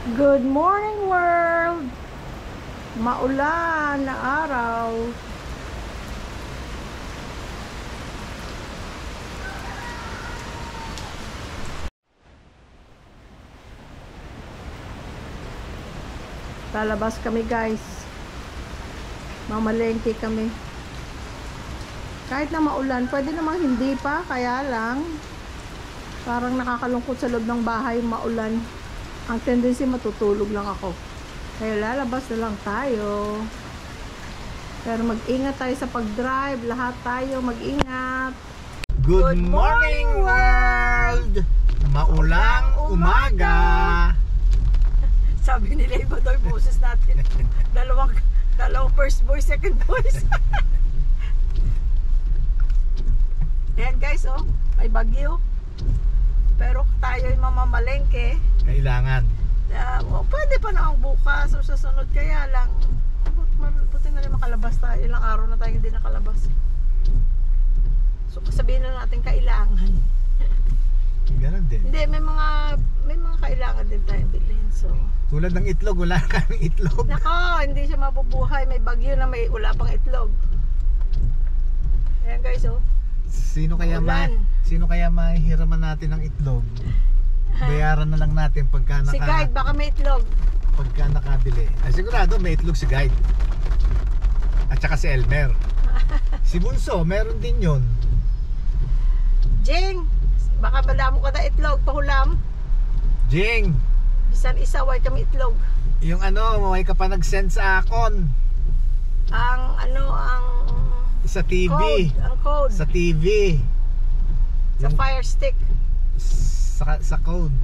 Good morning world! Maulan na araw. Lalabas kami guys. Mamalengke kami. Kahit na maulan, pwede namang hindi pa. Kaya lang, parang nakakalungkot sa loob ng bahay maulan. Ang tendency matutulog lang ako. Kaya lalabas na lang tayo. Pero mag-ingat tayo sa pag-drive. Lahat tayo mag-ingat. Good morning world! Maulang umaga! Sabi nila iba daw yung boses natin. Dalawang first voice, second voice. Ayan guys, oh. May bagyo. Pero tayo ay mamamalengke. Kailangan. Pwede pa na ang bukas o sa sunod. Kaya lang, buti na rin makalabas tayo. Ilang araw na tayo hindi nakalabas. So sabihin na natin kailangan. Ganon din. Hindi, may mga kailangan din tayong bilhin. So, tulad ng itlog, wala kaming itlog. nako, hindi siya mabubuhay. May bagyo na may wala pang itlog. Ayan guys, oh. Sino kaya mahihiraman natin ng itlog? Bayaran na lang natin pagka Si Guide, baka may itlog. pagka nakabili. Ay, sigurado may itlog si Guide. At saka si Elmer. Si Bunso, meron din yun. Jing, baka balamo ka na itlog, pahulam. Jing, Bisan isa, way kami itlog. yung may ka pa nag-send sa akon Ang sa TV. ang code. Sa TV. Sa Yung- Fire Stick. Sa code.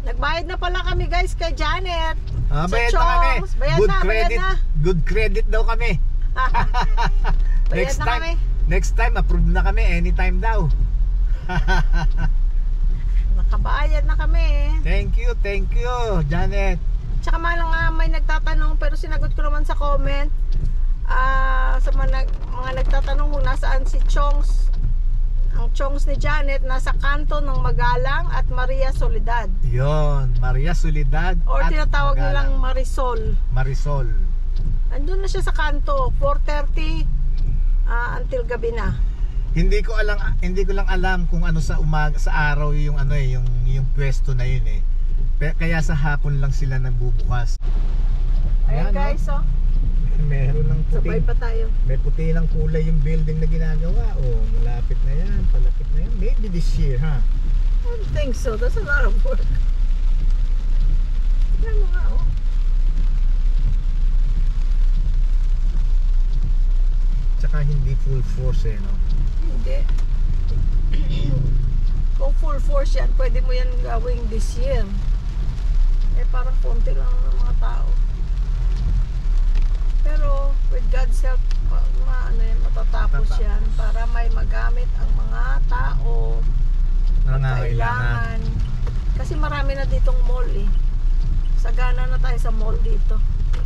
Nagbayad na pala kami guys kay Janet. Sa Bayad na kami. Chongs. Bayad Good na, credit. bayad na. Good credit daw kami. Bayad na kami. Next time approve na kami anytime daw. Nakabayad na kami. Thank you, Janet. Tsaka nga may nagtatanong pero sinagot ko naman sa comment. Sa mga nagtatanong kung nasaan si Chongs. Ang Chongs ni Janet nasa kanto ng Magalang at Maria Soledad. Yon, Maria Soledad Or at tinatawag Magalang. nilang Marisol. Andun na siya sa kanto, 4:30 until gabi na. Hindi ko lang alam kung ano sa umaga, sa araw yung yung pwesto na yun eh. Kaya sa hapon lang sila nagbubukas. Ayan guys, oh. Meron ng Sabay pa tayo. may puti ng kulay yung building na ginagawa. Oh, malapit na yan, palapit na yan. Maybe this year, ha? I don't think so. That's a lot of work. Yan mo nga, oh. Tsaka hindi full force eh, no? Hindi. Kung full force yan, pwede mo yan gawing this year. Eh, parang konti lang ng mga tao. Pero, with God's help, matatapos yan para may magamit ang mga tao Nangangailangan. kasi marami na ditong mall eh. Sagana na tayo sa mall dito.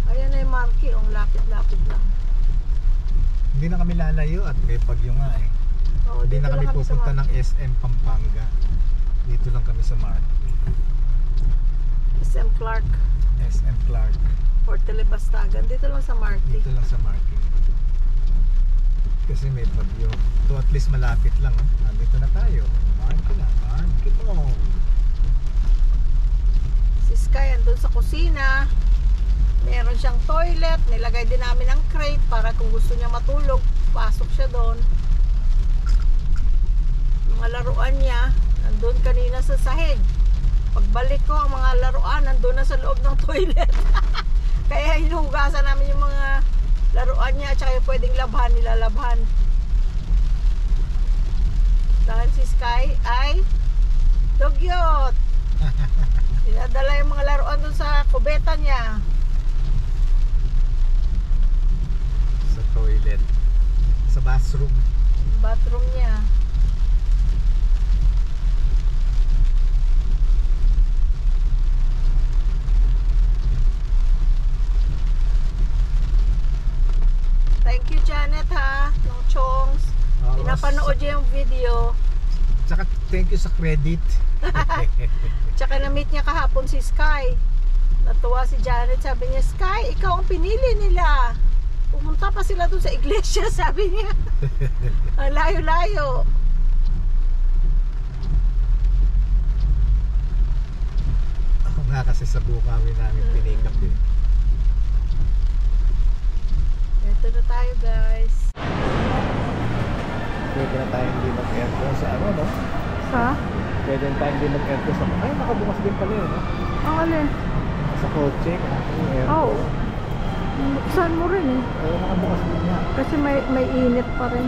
Ayan na yung market, lapit-lapit lang. Hindi na kami lalayo at may bagyo nga eh. Oo, Hindi dito na kami lang sa pupunta ng market. SM Pampanga. Dito lang kami sa market. SM Clark SM Clark. or Telebastagan. Dito lang sa market. Dito lang sa market. Kasi may bagyo. So at least malapit lang. Nandito na tayo. Market na. Market mo. Si Sky andun sa kusina. Meron siyang toilet. Nilagay din namin ang crate para kung gusto niya matulog, pasok siya doon. Mga laruan niya nandun kanina sa sahig. Pagbalik ko, ang mga laruan nandun na sa loob ng toilet. Kaya hinugasan namin yung mga laruan niya at saka yung pwedeng labhan, nilalabhan. Dahil si Sky ay dugyot. Dinadala yung mga laruan dun sa kubeta niya. Sa toilet. Sa bathroom. Bathroom niya. Thank you Janet ha, yung Chongs. Pinapanood niya yung video. Tsaka thank you sa credit. Tsaka na-meet niya kahapon si Sky. Natuwa si Janet, sabi niya, Sky, ikaw ang pinili nila. Pumunta pa sila dun sa iglesia, sabi niya. Ang layo-layo. Ako nga kasi sa Bukawi namin pinikap din. Ito na tayo, guys. Pwede na tayo hindi mag-aircon sa ano, no? Sa? Pwede na tayo hindi mag-aircon sa... Ay, nakabukas din pala yun, no? Ang alin? Sa kotse, yung aircon. Oo. Buksan mo rin eh. Oo, nakabukas din nga. Kasi may init pa rin.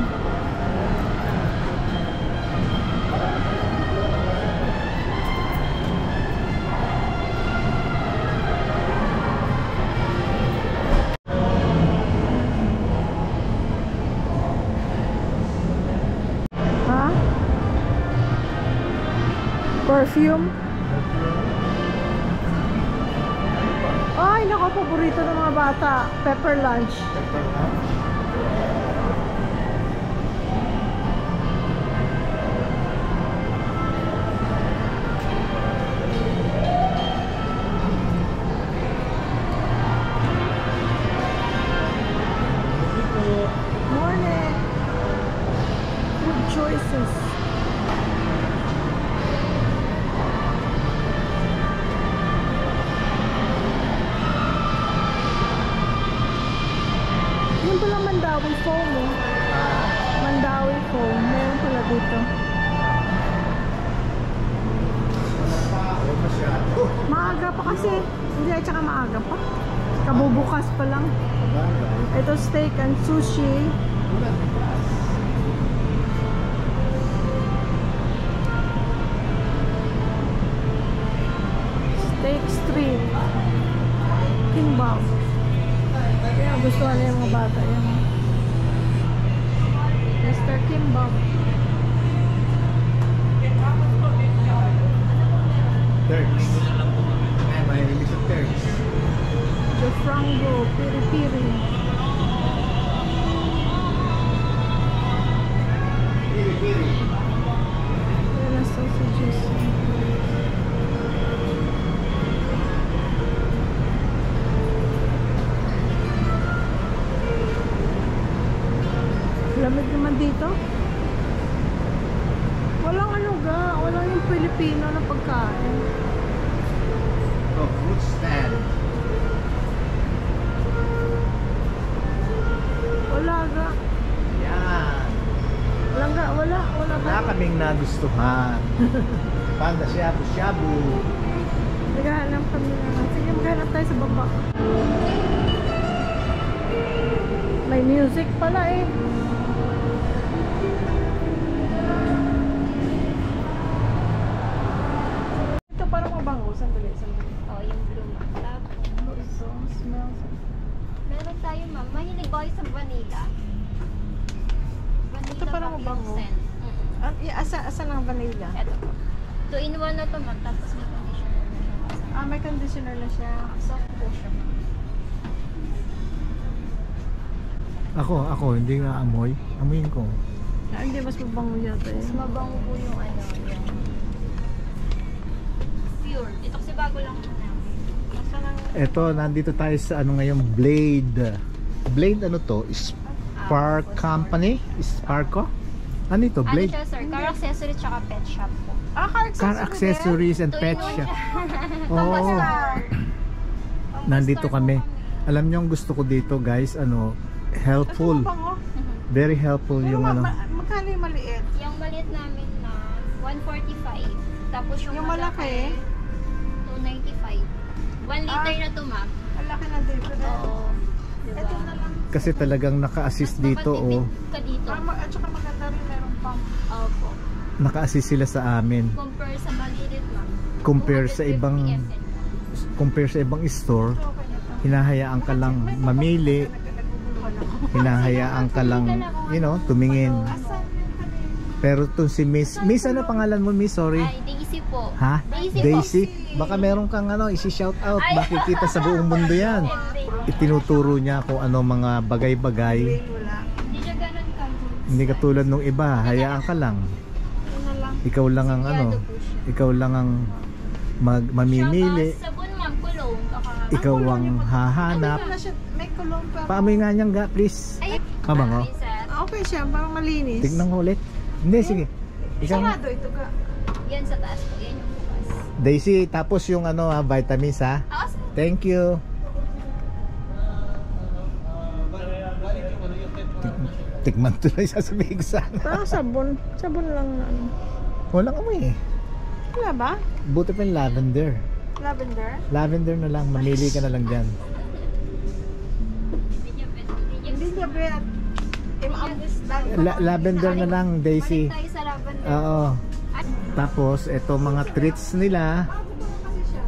Ha? Perfume? Ay, nako, paborito ng mga bata. Pepper lunch. Morning. Food choices. Yung pala Mandawi foam eh. Mandawi foam. Meron pala dito. Maaga pa kasi. Hindi, tsaka maaga pa. Kabubukas pa lang. Ito steak and sushi. Steak street. Kimbap. Kaya gusto nila yung mga bata yan. Mr. Kimbap. Turks. Ay, mahilig sa Turks. Jofrango, piri-piri. Piri-piri. Ayan ang sausages. Lamig naman dito. Walang ano ga, walang yung Pilipino na pagkain. Oh, fruit stand. Wala ga. Yan. Walang ga, wala Wala ba? kaming nagustuhan. Panda shabu-shabu. Naghahanap kami na. Sige, maghanap tayo sa baba. May music pala eh. Ito parang mabango. Sandali, sandali. Oh, yung blue ma'am. Tapos, So, smells. meron tayo ma'am. Mahilig ba kayo sa vanilla? Vanilla Ito parang ma'am, yung mabango. scent. Asa ng vanilla? Ito po. 2-in-1 na to ma'am. Tapos may conditioner na siya. Ah, may conditioner na siya. Soft po siya ma'am. Ako, hindi nga amoy. Amoyin ko. Ah, hindi, mas mabango yata Mas eh. mabango po yung ano, yung pure. Ito kasi bago lang po namin. Asa ng... Eto, nandito tayo sa ano ngayon, Blade. Blade ano to? Spark Company? Sparko? Ano ito? Ano Blade? siya sir? Car accessory tsaka pet shop po. Ah, Car accessories and pet 2-in-1 shop. siya. Oo. Nandito Pang-star po kami. Alam niyo ang gusto ko dito, guys, ano, helpful. Mabango. Very helpful Pero yung ano. magkano yung maliit? Yung maliit namin na 145. Tapos yung malaki? 295. 1 liter na to ma'am. Ang laki na dito. Oo. Diba? Ito na lang. Kasi talagang naka-assist Mas dito, makatipid oh. ka dito. At saka maganda rin meron pang. Opo. Naka-assist sila sa amin. Compare sa maliit ma'am. Compare sa 250 ibang ml. compare sa ibang store, Okay na to. hinahayaan ka lang mamili, Naguguluhan ako. hinahayaan ka lang, you know, tumingin. Asan yung kanina? Pero to si Miss ano pangalan mo, Miss? Sorry. Ay, Daisy po. Ha? Daisy po. Daisy? Baka meron kang ano, isi-shout out. Makikita sa buong mundo yan. Itinuturo niya kung ano mga bagay-bagay. Wala. Hindi siya ganun ka. Hindi katulad nung iba, hayaan ka lang. Ito na lang. Ikaw lang ang ano, Yado po siya. ikaw lang ang mamimili. Tsaka sabon ma'am, kulong. Ikaw ang hahanap. Wala siya, may kulong pa. Paamoy nga niyang ga, please. Ay, Mabango? Reset. Okay siya, parang malinis. Tignan ko ulit. Hindi, sige. Ikaw, Sarado ito ka. Yan sa taas po. Yan yung bukas. Daisy, tapos yung ano, vitamins ha. Ah, Thank you. Tikman tuloy sasabihin ko sana. Parang sabon. Sabon lang na ano. Walang amoy eh. Wala ba? Buti pa yung lavender. Lavender? Lavender na lang, mamili ka na lang dyan. Hindi niya bet. Lavender na lang, Daisy. Balik tayo sa lavender. Oo. Tapos, ito mga treats nila.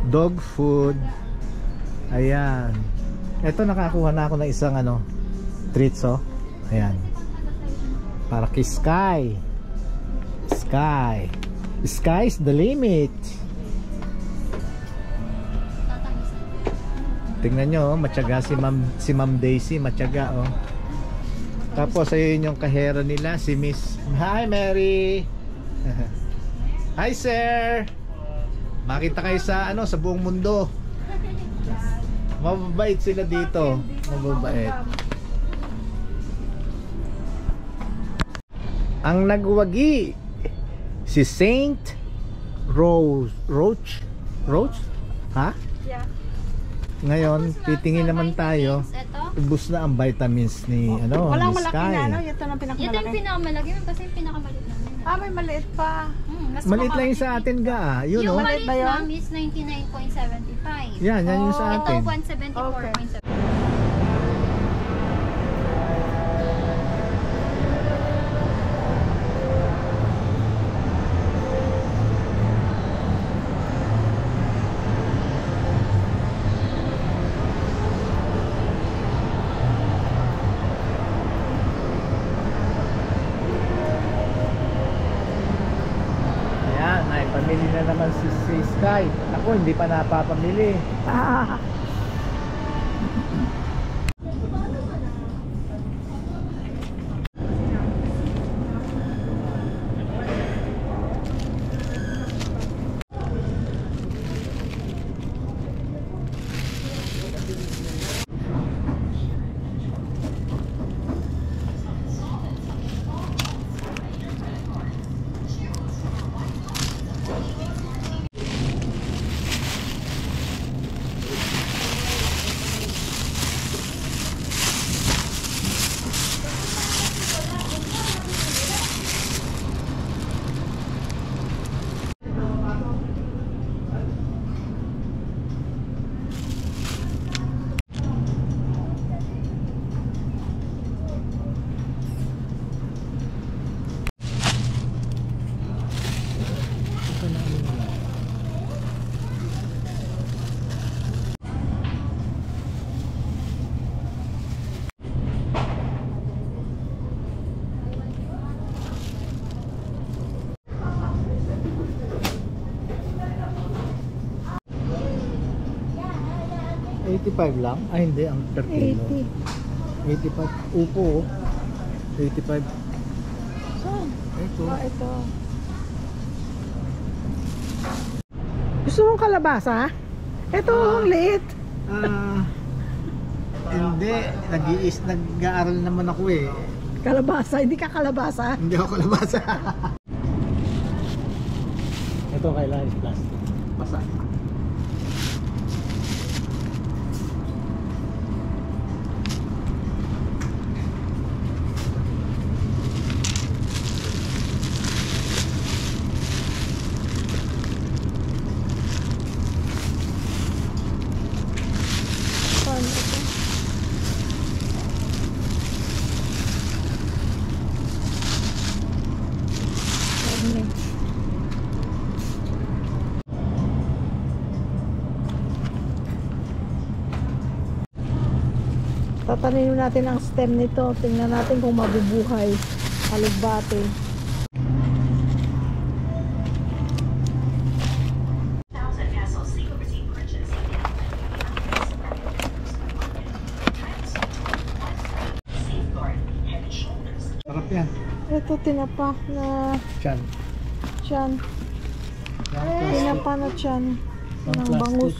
Dog food. Ayan. Ito nakakuha na ako ng isang ano, treats oh. Ayan. Para kay Sky. Sky. Sky's the limit. Tingnan nyo, oh, matyaga si Ma'am Daisy, matyaga oh. Tapos ayun yung kahera nila, si Miss. Hi Mary. Hi sir. Makita kayo sa ano, sa buong mundo. Mababait sila dito. Mababait. Ang nagwagi si Saint Roach. Ha? Yeah. Ngayon, titingin naman tayo. Ito. Ubus na ang vitamins ni ano, Walang ni malaki Sky. na ano. Ito na Ito yung pinakamalaki. pinakamalaki ma'am kasi yung pinakamaliit namin. Ah, may maliit pa. Mas Maliit lang yung sa atin ga. Yun Yung oh. maliit ba yun? ma'am is 99.75. Yan yung sa Ito atin. 174.7. Ayan, naipamili na naman si Sky. Ako, hindi pa napapamili. Ah. $85 lang? Ay hindi, ang per kilo. 80. 85. Upo oh. 85. Saan? Ito. Ah, ito. Gusto mong kalabasa? Ito, ang liit. Hindi. Nag-aaral naman ako eh. Kalabasa, hindi ka kalabasa. Hindi ako kalabasa. Ito kailangan is plastic. Basa. Saan ito? Ano? Tatanim natin ang stem nito. Tingnan natin kung mabubuhay. Alugbate. Sarap yan. Ito tinapak na Chan. Yan. Pinapanat yan. Ng bangus.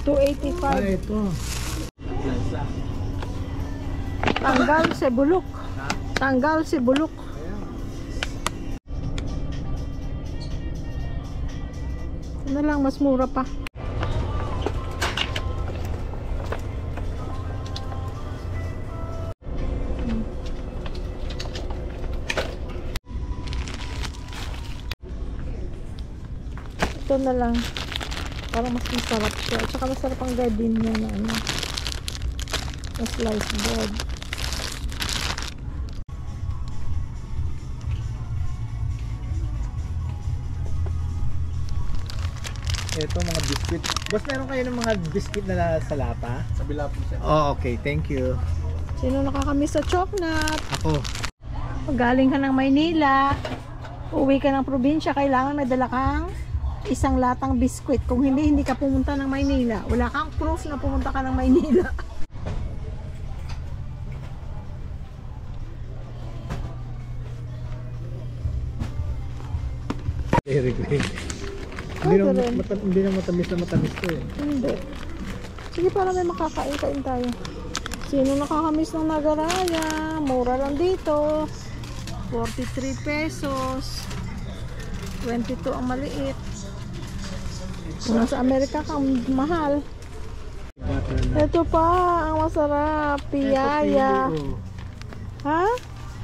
285. Ito. Tanggal si bulok. Tanggal si bulok. Ano lang, mas mura pa. Ito na lang. Parang mas masarap siya. At saka masarap ang gardenia na ano. Na sliced bread. Ito mga biscuit. Boss, meron kayo ng mga biscuit na sa lata? Sa bila po siya. Oh, okay. Thank you. Sino nakakamiss sa choknut? Ako. Pag galing ka ng Maynila, uwi ka ng probinsya, kailangan may dala kang isang latang biskwit. Kung hindi, hindi ka pumunta ng Maynila. Wala kang proof na pumunta ka ng Maynila. Very great. Ay, ganun. Hindi na matamis na matamis to eh. Hindi. Sige, para may makakain-kain tayo. Sino nakakamiss ng Nagaraya? Mura lang dito. 43 pesos. 22 ang maliit. Kung nasa Amerika ka, mahal. Ito pa, ang masarap. Piyaya. Ha?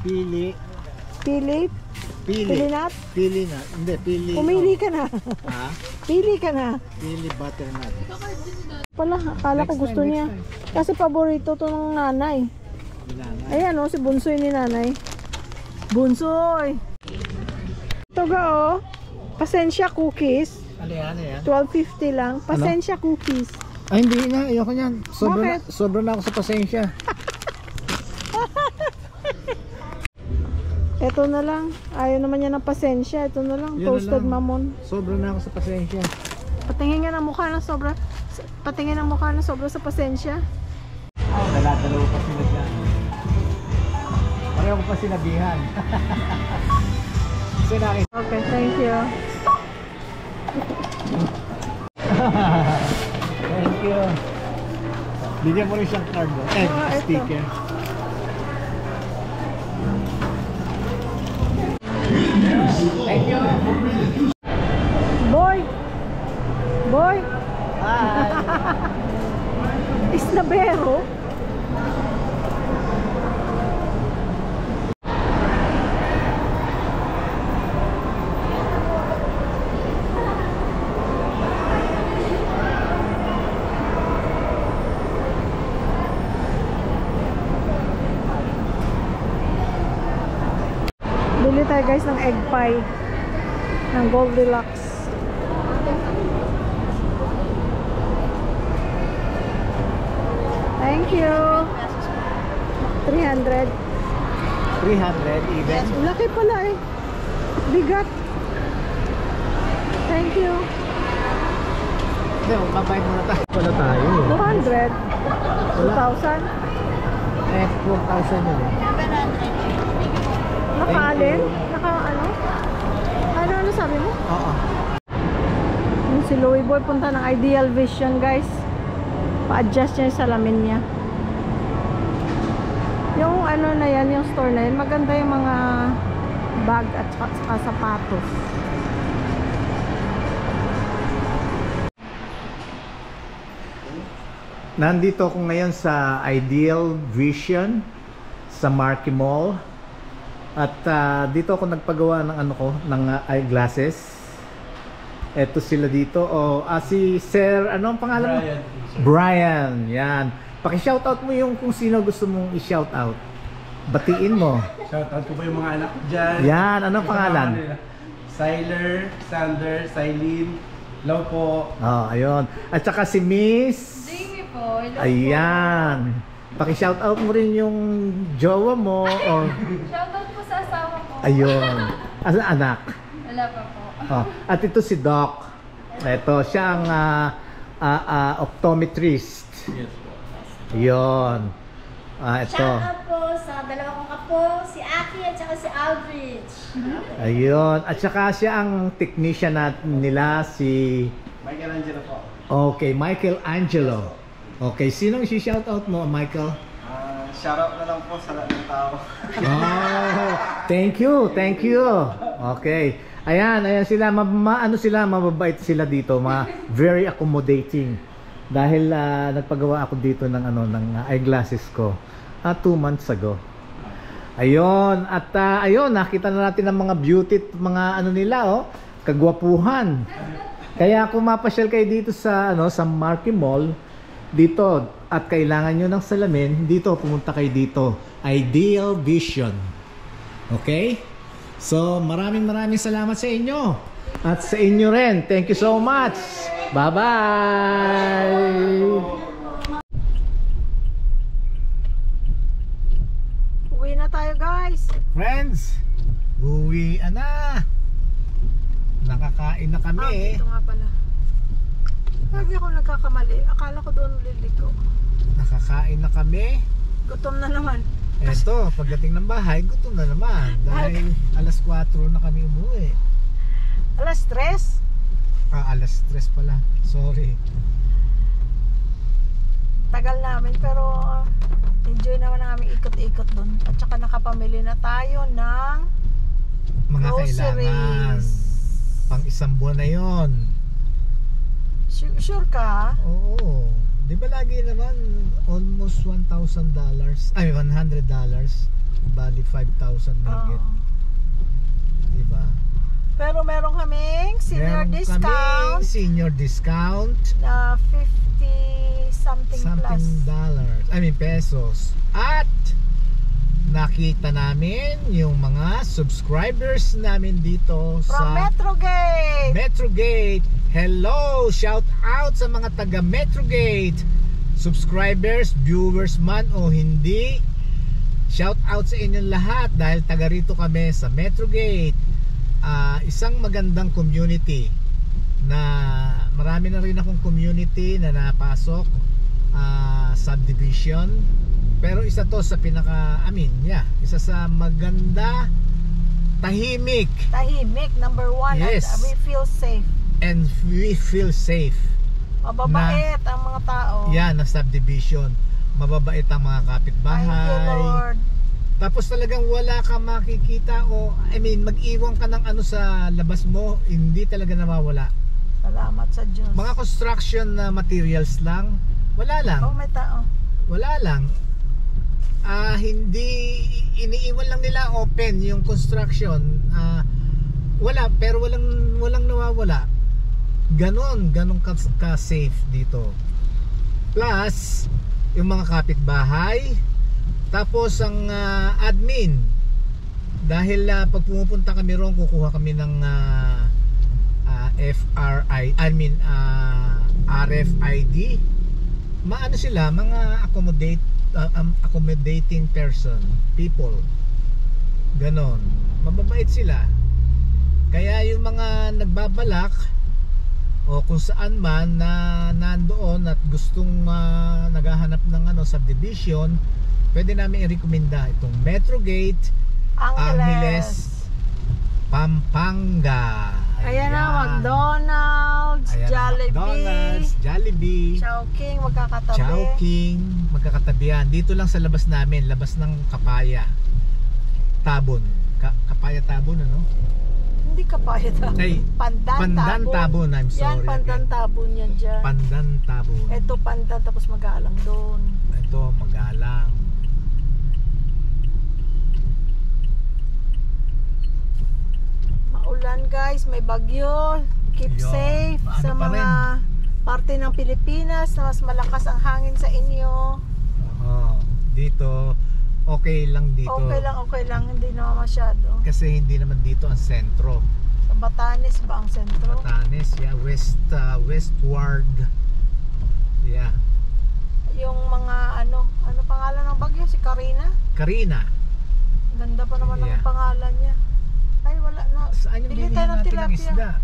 Pili. Pili? Pili. Pili nut? Pili na. Hindi, pili. Pumili ka na. Ha? Pili ka na. Pili butternut. Pala, akala ko gusto niya. Kasi paborito to ng nanay. Binana. Ayan o, si Bunsoy ni nanay. Bunsoy! Ito ga o. Pasensya cookies. Ano yan? Ano yan? 12.50 lang. Pasensya cookies. Ay, hindi na. Ayoko niyan. Bakit? Sobra na ako sa pasensya. Ito na lang. Ayaw naman niya ng pasensya. Ito na lang. Yun na Toasted lang. mamon. Sobra na ako sa pasensya. Patingin nga ng mukha na sobra. Patingin ng mukha na sobra sa pasensya. Dala-dalawa pa sila dyan. Pareho ko pa sinabihan. Kasi nakin. Okay, thank you. Thank you. Bigyan mo rin siyang card mo. Ito. Sticker. Thank you. Boy! Boy! Hi. Isnabero? Bili tayo guys ng egg pie ng Goldilocks. Thank you. 300. 300 even. Laki pala eh. Bigat. Thank you. Hindi, magbabayad muna tayo. Wala tayo. 200. 2,000. 4,000 yun eh. Naka-alin? Naka-ano? Ano sabi mo? Oo. Yung si Louie Boy punta ng Ideal Vision guys. Pa-adjust niya yung salamin niya. Yung ano na yan, yung store na yan, maganda yung mga bag at saka sapatos. Nandito ako ngayon sa Ideal Vision sa Marquee Mall. At dito ako nagpagawa ng ano ko, ng eyeglasses. Eto sila dito. Si Sir, ano ang pangalan mo? Brian. Yan. Paki-shoutout mo yung kung sino gusto mong i-shoutout. Batiin mo. Shoutout ko po yung mga anak ko dyan. Yan, anong pangalan? Syler, Sander, Cylene, Lau po. Ayun. At saka si Miss. Jamie po. Ayan. Paki-shoutout mo rin yung jowa mo. Shoutout po sa asawa ko. Ayun. As anak. Wala pa po. At ito si Doc. Ito, siya ang optometrist. Yes po. Yun. Ito. Shout out po sa dalawa kong apo, si Aki at saka si Aldrich. Ayun. At saka siya ang technician nila, si... Michelangelo po. Okay, Michelangelo. Okay, sinong si-shoutout mo, Michael? Shoutout na lang po sa lahat ng tao. Oh, thank you. Okay. Ayan sila, ano sila, mababait sila dito, very accommodating. Dahil nagpagawa ako dito ng ng eyeglasses ko 2 months ago. Ayun, at ayun, nakita na natin ang mga beauty, mga nila, kagwapuhan. Kaya kung mapasyal kayo dito sa sa Marquee Mall dito at kailangan nyo ng salamin, dito pumunta kayo dito. Ideal Vision. Okay? So, maraming salamat sa inyo. At sa inyo rin. Thank you so much. Bye-bye. Uwi na tayo, guys. Friends, uwi na. Nakakain na kami. Dito nga pala. Lagi ako nagkakamali. Akala ko doon liliko. Nakakain na kami. Gutom na naman. Eto, pagdating ng bahay, gutom na naman. Dahil alas 4 na kami umuwi. Alas 3. Alas 3 pala. Sorry. Tagal namin pero enjoy naman namin ikot-ikot doon. At saka nakapamili na tayo ng Mga kailangan. groceries. Pang isang buwan na yon. Sure ka? Oo. Di ba lagi naman almost $1,000? Ay, $100. Bali 5,000 mahigit. Oo. Di ba? Pero meron kaming senior Meron discount kaming senior discount. na 50 something plus. Dollars. I mean pesos. At nakita namin yung mga subscribers namin dito From sa Metrogate. Metrogate. Hello! Shout out sa mga taga Metrogate. Subscribers, viewers man o hindi. Shout out sa inyong lahat dahil taga rito kami sa Metrogate. Isang magandang community na marami na rin akong community na napasok, subdivision. Pero isa to sa isa sa maganda, tahimik. Tahimik, number 1. Yes. And we feel safe. And we feel safe. Mababait ang mga tao. Yan, na subdivision. Mababait ang mga kapitbahay. Thank you, Lord. Tapos talagang wala kang makikita mag-iwan ka ng sa labas mo, hindi talaga nawawala. Salamat sa Diyos. Mga construction na materials lang, wala lang. Oh, may tao. Wala lang. Hindi iniiwan lang nila open yung construction. Wala, pero walang nawawala. Ganon ka safe dito. Plus yung mga kapitbahay, tapos ang admin, dahil pag pumupunta kami roon, kukuha kami ng RFID. Maano sila, mga accommodating people. Ganon, mababait sila. Kaya yung mga nagbabalak o kung saan man na nandoon at gustong naghahanap ng subdivision, pwede namin i-recommenda itong Metrogate Angeles, Pampanga. Ayan na, McDonald's, Jollibee, Chowking, magkakatabi. Chowking, magkakatabihan. Dito lang sa labas namin, labas ng Kapaya Tabon. Kapaya Tabon, Hindi Kapaya Tabon. Ay, Pandan Tabon. I'm sorry. Yan, Pandan Tabon yan dyan. Pandan Tabon. Ito Pandan, tapos mag-aalang doon. Ito, Magalang. Maulan guys, may bagyo. Keep Yun. safe Ano sa pa mga parte ng Pilipinas na mas malakas ang hangin sa inyo. Dito, okay lang dito. Okay lang. Hindi naman masyado. Kasi hindi naman dito ang sentro. Sa Batanes ba ang sentro? Batanes, westward. Yeah. Yung mga ano pangalan ng bagyo? Si Karina. Ganda pa naman Yeah. ng pangalan niya. Ay, wala na. Saan yung Bili bilihan tayo ng natin ng tilapia. isda?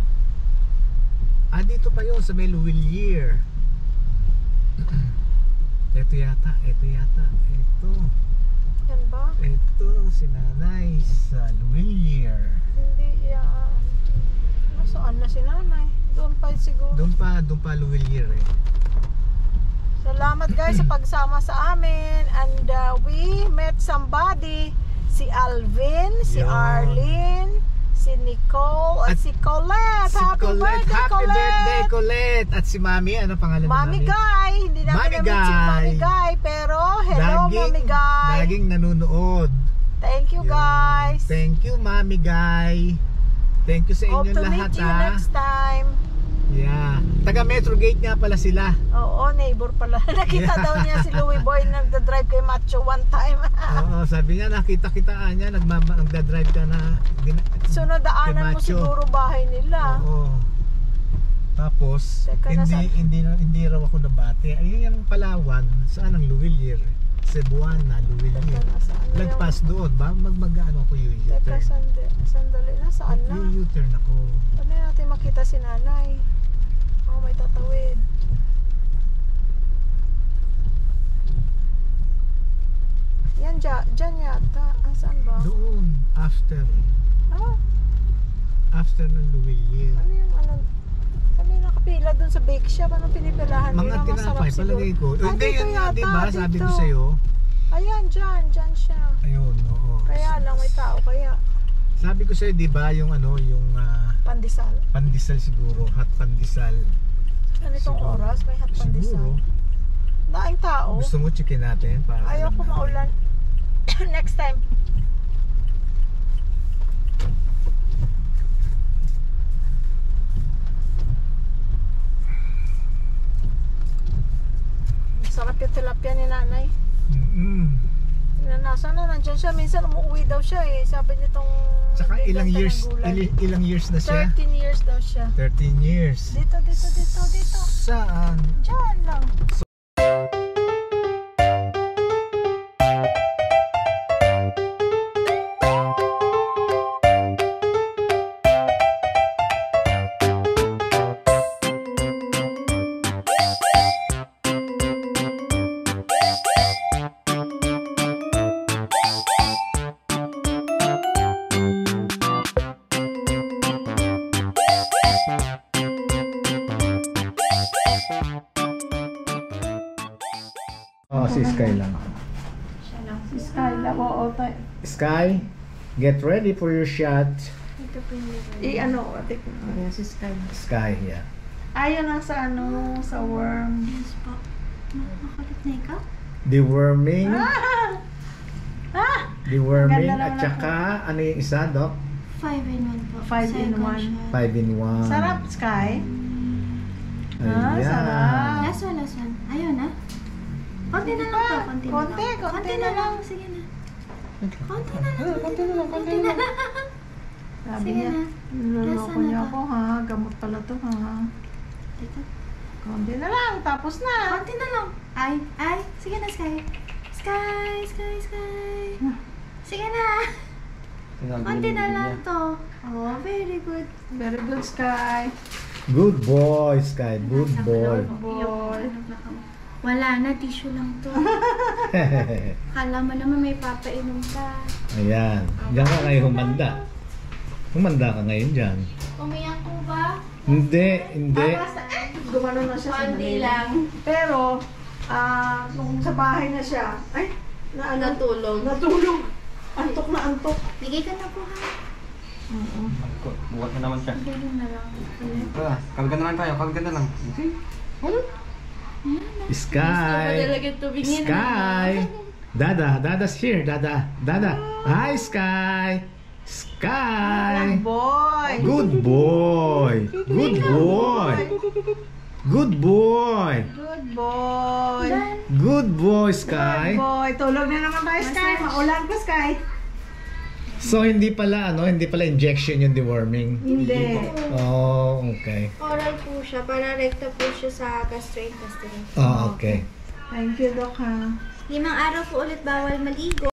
Dito pa yun sa may Luwilier. Ito yata. Ito. Yan ba? Ito, si nanay sa Luwilier. Hindi yan. Nasaan na si nanay? Doon pa siguro. Doon pa Luwilier eh. Salamat guys sa pagsama sa amin. And we met somebody. Si Alvin, si Yun. Arlene, si Nicole, at si Colette. Si Happy birthday, Happy Colette! birthday, Colette! At si Mami, ano pangalan ni Mami Mami? Guy. Hindi namin Mami na-meet si Guy. Mami Guy. Pero hello Mami Guy. Laging nanonood. Thank you Yun. guys. Thank you, Mami Guy. Thank you sa Hope inyong to lahat meet you ha. next time. Yeah. Taga Metro Gate nga pala sila. Oo, neighbor pala. Nakita daw niya si Louie Boy nagda-drive kay Macho one time. Oo, sabi niya nakita-kitaan niya nagda-drive ka na So nadaanan mo Macho. siguro bahay nila. Oo. Tapos Teka, hindi raw ako nabate. Ayun yung Palawan, saan ang Luwilier? Cebuana, Luwilier. Nasaan na yung- Lagpas doon ba? Mag-ano ako yung Teka, U-turn. sandali. Nasaan na? Yung U-turn ako. Paano natin makita si nanay? Oh, may tatawid. Yan, dyan yata. Saan ba? Doon, after ng Luwilier. Ano yung ano yung nakapila dun sa bake shop? Anong pinipilahan Mga nila? Masarap tinapay, siguro. palagay ko. Hindi, dito yun nga, yata, diba? Sabi ko dito. sa'yo. Ayan, dyan siya. Ayun, oo. Kaya lang may tao kaya. Sabi ko sa'yo, diba, yung Pandesal. pandesal siguro, hot pandesal. Ganitong Siguro. oras, may hot pandesal. Siguro. Daing tao. Gusto mo chicken natin? Para Ayaw alam ko natin. maulan. Next time. Sarap yung tilapia ni nanay. Nasa na, nandyan siya. Minsan umuwi daw siya eh. Sabi niya tong Tsaka ilang nagbebenta ng gulay. ilang years na siya? 13 years daw siya. 13 years. Dito. Saan? Diyan lang. Oh, si Sky lang. Si Skyla, oo. Sky, get ready for your shot. Ano, ayan si Skyla. Sky, yeah. Ayaw na sa sa worm. Yes po. Makulit na ikaw? Deworming, deworming, Ganda at naman saka, ano yung isa, Doc? 5 in 1 po. 5 in Second 1. shot. 5 in 1. Sarap, Sky. Ayan. sarap. Last one. Ayaw na? Konti na lang to. Konti Konti na na lang. lang. Sige na. Konti na lang. Konti na lang. Sabi Sige niya, na. niloloko Lasa na niya to. ako ha. Gamot pala to ha. Dito. Konti na lang, tapos na. Konti na lang. Ay. Sige na, Sky. Sky. Sige na. Konti na lang to. Oh, very good. Very good, Sky. Good boy, Sky. Good boy. Boy. Wala na, tissue lang to. Kala mo naman may papainom pa. Ayan. Diyan ka kayo humanda. Humanda ka ngayon dyan. Umiyak ko ba? Hindi. Gumano na siya sa Konti Manila. lang. Pero, nung sa bahay na siya, Natulog. natulog. Antok na antok. Bigay ka na po ha. Bukat na naman siya. Ganun na lang. Kalga na lang tayo, kalga na lang. Okay? Sky. Talaga tubingin. Sky. Dada's here. Dada. Hi, Sky. Sky. Boy. Good boy. Good boy. Good boy. Good boy. Good boy, Good Sky. boy. Tulog na naman tayo, Sky. Maulan pa, Sky. So hindi pala injection yung deworming. Hindi. Oh, okay. Oral po siya. Para rekta po siya sa castrate. Oh, okay. Thank you, Doc, ha. 5 araw po ulit bawal maligo.